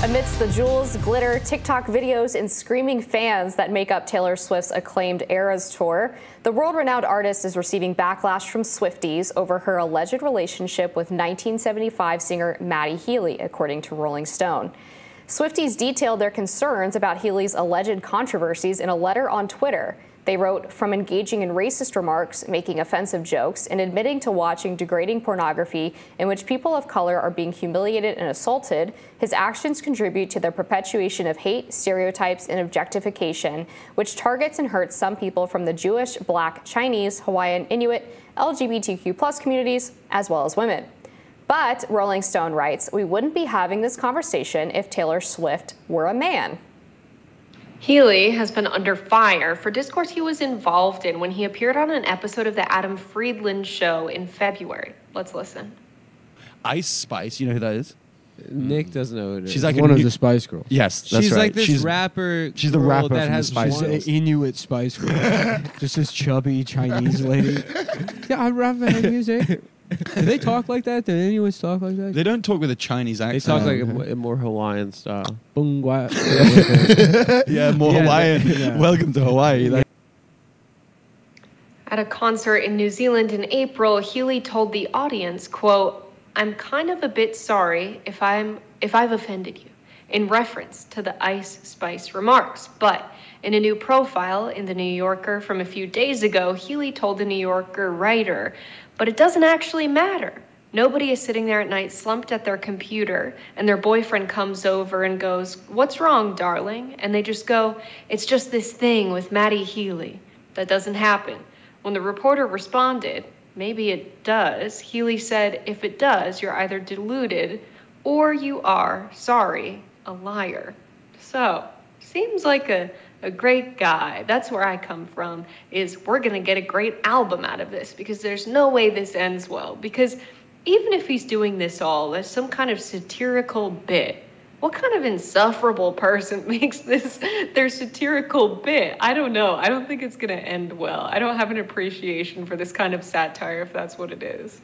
Amidst the jewels, glitter, TikTok videos, and screaming fans that make up Taylor Swift's acclaimed Eras tour, the world-renowned artist is receiving backlash from Swifties over her alleged relationship with 1975 singer Matty Healy, according to Rolling Stone. Swifties detailed their concerns about Healy's alleged controversies in a letter on Twitter. They wrote, from engaging in racist remarks, making offensive jokes, and admitting to watching degrading pornography in which people of color are being humiliated and assaulted, his actions contribute to the perpetuation of hate, stereotypes, and objectification, which targets and hurts some people from the Jewish, Black, Chinese, Hawaiian, Inuit, LGBTQ+ communities, as well as women. But, Rolling Stone writes, we wouldn't be having this conversation if Taylor Swift were a man. Healy has been under fire for discourse he was involved in when he appeared on an episode of the Adam Friedland show in February. Let's listen. Ice Spice, you know who that is? Nick doesn't know who it is. She's like one of the Spice Girls. Yes, that's she's right. like this rapper. She's the rapper that from has the Spice one- Girls. Inuit Spice Girl. Just this chubby Chinese lady. Yeah, I rap music. Do they talk like that? Do Inuits talk like that? They don't talk with a Chinese They accent. talk like a more Hawaiian style. Yeah, more Hawaiian. Yeah. Welcome to Hawaii. At a concert in New Zealand in April, Healy told the audience, quote, "I'm kind of a bit sorry if I've offended you," in reference to the Ice Spice remarks. But in a new profile in The New Yorker from a few days ago, Healy told the New Yorker writer, "But it doesn't actually matter. Nobody is sitting there at night slumped at their computer and their boyfriend comes over and goes, 'What's wrong, darling?' And they just go, 'It's just this thing with Matty Healy.' That doesn't happen." When the reporter responded, "Maybe it does," Healy said, "If it does, you're either deluded or you are, sorry, a liar." So, seems like a great guy. That's where I come from, is we're going to get a great album out of this because there's no way this ends well. Because even if he's doing this all as some kind of satirical bit, what kind of insufferable person makes this their satirical bit? I don't know. I don't think it's going to end well. I don't have an appreciation for this kind of satire, if that's what it is.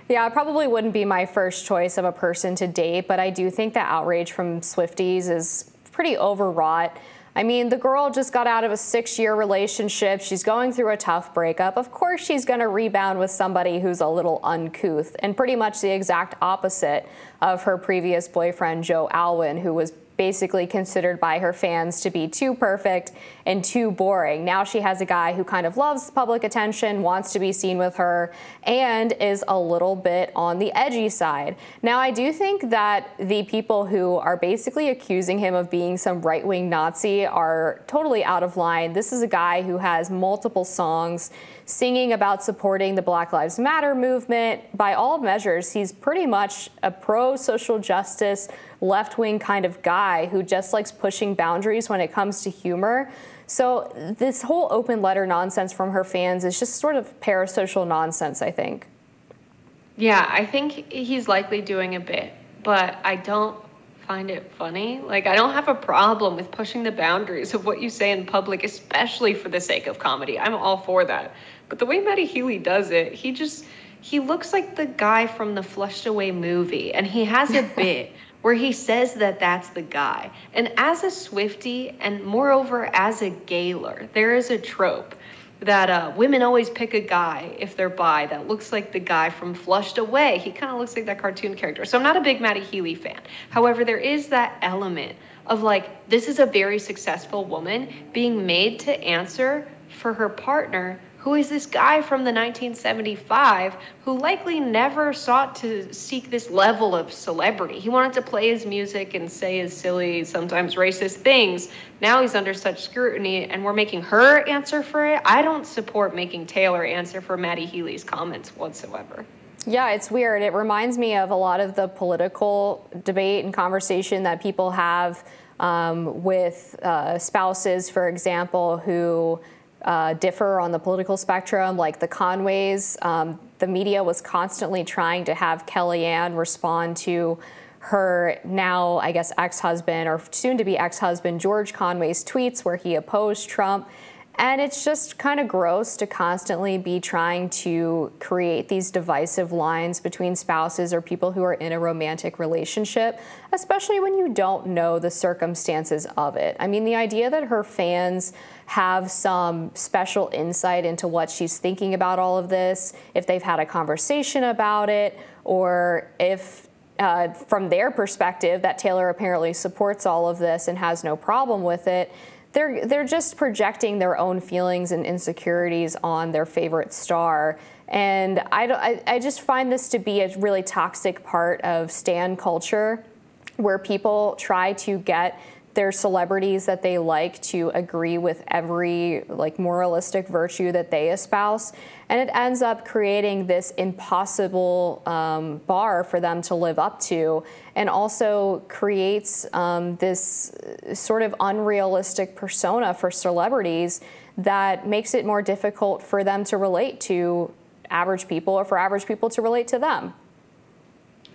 Yeah, it probably wouldn't be my first choice of a person to date, but I do think the outrage from Swifties is pretty overwrought. I mean, the girl just got out of a 6-year relationship. She's going through a tough breakup. Of course, she's going to rebound with somebody who's a little uncouth and pretty much the exact opposite of her previous boyfriend, Joe Alwyn, who was basically considered by her fans to be too perfect and too boring. Now she has a guy who kind of loves public attention, wants to be seen with her, and is a little bit on the edgy side. Now, I do think that the people who are basically accusing him of being some right-wing Nazi are totally out of line. This is a guy who has multiple songs singing about supporting the Black Lives Matter movement. By all measures, he's pretty much a pro-social justice, left-wing kind of guy who just likes pushing boundaries when it comes to humor. So this whole open letter nonsense from her fans is just sort of parasocial nonsense, I think. Yeah, I think he's likely doing a bit, but I don't find it funny. Like, I don't have a problem with pushing the boundaries of what you say in public, especially for the sake of comedy. I'm all for that. But the way Matty Healy does it, he looks like the guy from the Flushed Away movie, and he has a bit where he says that that's the guy. And as a Swiftie, and moreover as a Gaylor, there is a trope that women always pick a guy, if they're bi, that looks like the guy from Flushed Away. He kind of looks like that cartoon character. So I'm not a big Matty Healy fan. However, there is that element of like, this is a very successful woman being made to answer for her partner, who is this guy from the 1975 who likely never sought to seek this level of celebrity. He wanted to play his music and say his silly, sometimes racist things. Now he's under such scrutiny and we're making her answer for it. I don't support making Taylor answer for Matty Healy's comments whatsoever. Yeah, it's weird. It reminds me of a lot of the political debate and conversation that people have with spouses, for example, who differ on the political spectrum, like the Conways. The media was constantly trying to have Kellyanne respond to her now, I guess, ex-husband or soon-to-be ex-husband George Conway's tweets where he opposed Trump. And it's just kind of gross to constantly be trying to create these divisive lines between spouses or people who are in a romantic relationship, especially when you don't know the circumstances of it. I mean, the idea that her fans have some special insight into what she's thinking about all of this, if they've had a conversation about it, or if from their perspective that Taylor apparently supports all of this and has no problem with it, they're just projecting their own feelings and insecurities on their favorite star. And I just find this to be a really toxic part of stan culture, where people try to get their celebrities that they like to agree with every moralistic virtue that they espouse, and it ends up creating this impossible bar for them to live up to, and also creates this sort of unrealistic persona for celebrities that makes it more difficult for them to relate to average people, or for average people to relate to them.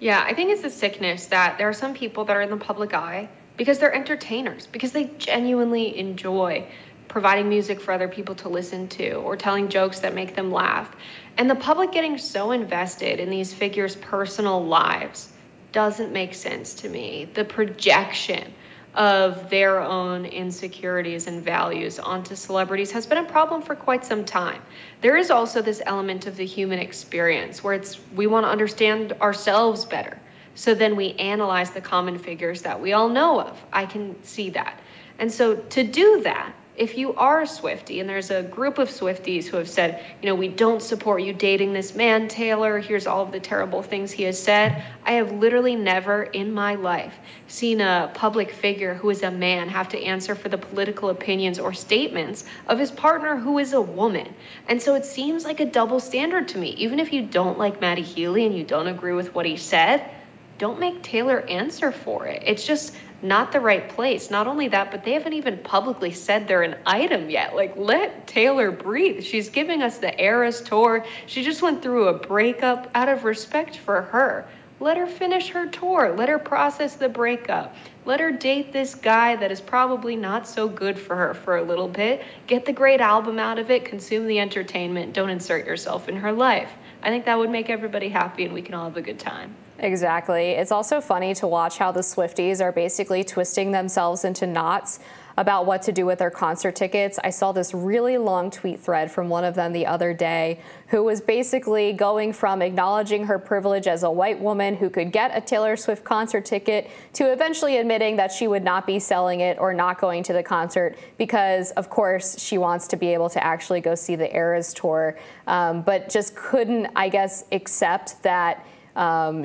Yeah, I think it's the sickness that there are some people that are in the public eye because they're entertainers, because they genuinely enjoy providing music for other people to listen to or telling jokes that make them laugh. And the public getting so invested in these figures' personal lives doesn't make sense to me. The projection of their own insecurities and values onto celebrities has been a problem for quite some time. There is also this element of the human experience where we want to understand ourselves better. So then we analyze the common figures that we all know of. I can see that. And so to do that, if you are a Swiftie, and there's a group of Swifties who have said, we don't support you dating this man, Taylor, here's all of the terrible things he has said. I have literally never in my life seen a public figure who is a man have to answer for the political opinions or statements of his partner who is a woman. And so it seems like a double standard to me. Even if you don't like Matty Healy and you don't agree with what he said, don't make Taylor answer for it. It's just not the right place. Not only that, but they haven't even publicly said they're an item yet. Let Taylor breathe. She's giving us the Eras tour. She just went through a breakup. Out of respect for her, let her finish her tour. Let her process the breakup. Let her date this guy that is probably not so good for her for a little bit. Get the great album out of it. Consume the entertainment. Don't insert yourself in her life. I think that would make everybody happy and we can all have a good time. Exactly. It's also funny to watch how the Swifties are basically twisting themselves into knots about what to do with their concert tickets. I saw this really long tweet thread from one of them the other day who was basically going from acknowledging her privilege as a white woman who could get a Taylor Swift concert ticket to eventually admitting that she would not be selling it or not going to the concert because, of course, she wants to be able to actually go see the Eras tour, but just couldn't, I guess, accept that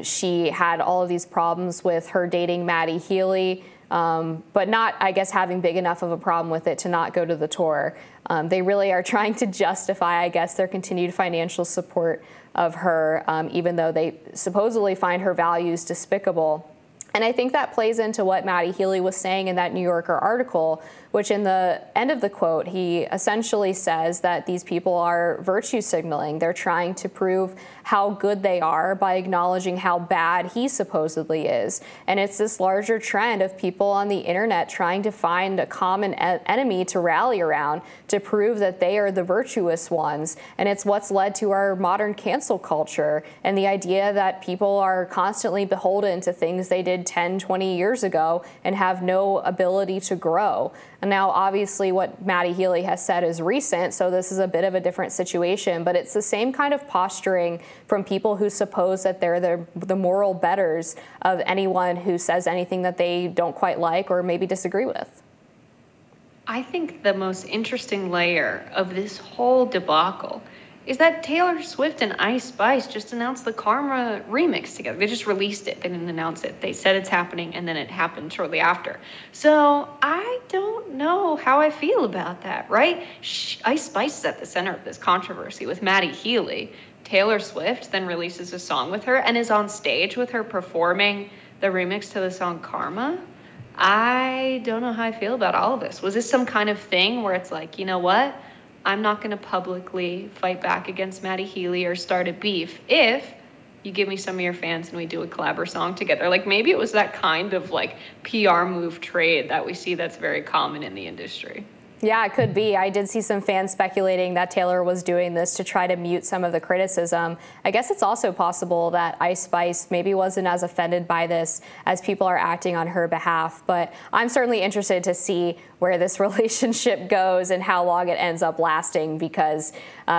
she had all of these problems with her dating Matty Healy, but not, I guess, having big enough of a problem with it to not go to the tour. They really are trying to justify, I guess, their continued financial support of her, even though they supposedly find her values despicable. And I think that plays into what Matty Healy was saying in that New Yorker article, which in the end of the quote, he essentially says that these people are virtue signaling. They're trying to prove how good they are by acknowledging how bad he supposedly is. And it's this larger trend of people on the internet trying to find a common enemy to rally around to prove that they are the virtuous ones. And it's what's led to our modern cancel culture and the idea that people are constantly beholden to things they did 10, 20 years ago and have no ability to grow. And now, obviously, what Matty Healy has said is recent, so this is a bit of a different situation, but it's the same kind of posturing from people who suppose that they're the moral betters of anyone who says anything that they don't quite like or maybe disagree with. I think the most interesting layer of this whole debacle is that Taylor Swift and Ice Spice just announced the Karma remix together. They just released it. They didn't announce it. They said it's happening, and then it happened shortly after. So I don't know how I feel about that, right? Ice Spice is at the center of this controversy with Matty Healy. Taylor Swift then releases a song with her and is on stage with her performing the remix to the song Karma. I don't know how I feel about all of this. Was this some kind of thing where it's like, you know what? I'm not going to publicly fight back against Matty Healy or start a beef if you give me some of your fans and we do a collab song together. Maybe it was that kind of PR move trade that we see that's very common in the industry. Yeah, it could be. I did see some fans speculating that Taylor was doing this to try to mute some of the criticism. I guess it's also possible that Ice Spice maybe wasn't as offended by this as people are acting on her behalf. But I'm certainly interested to see where this relationship goes and how long it ends up lasting, because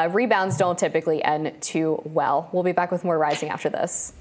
rebounds don't typically end too well. We'll be back with more Rising after this.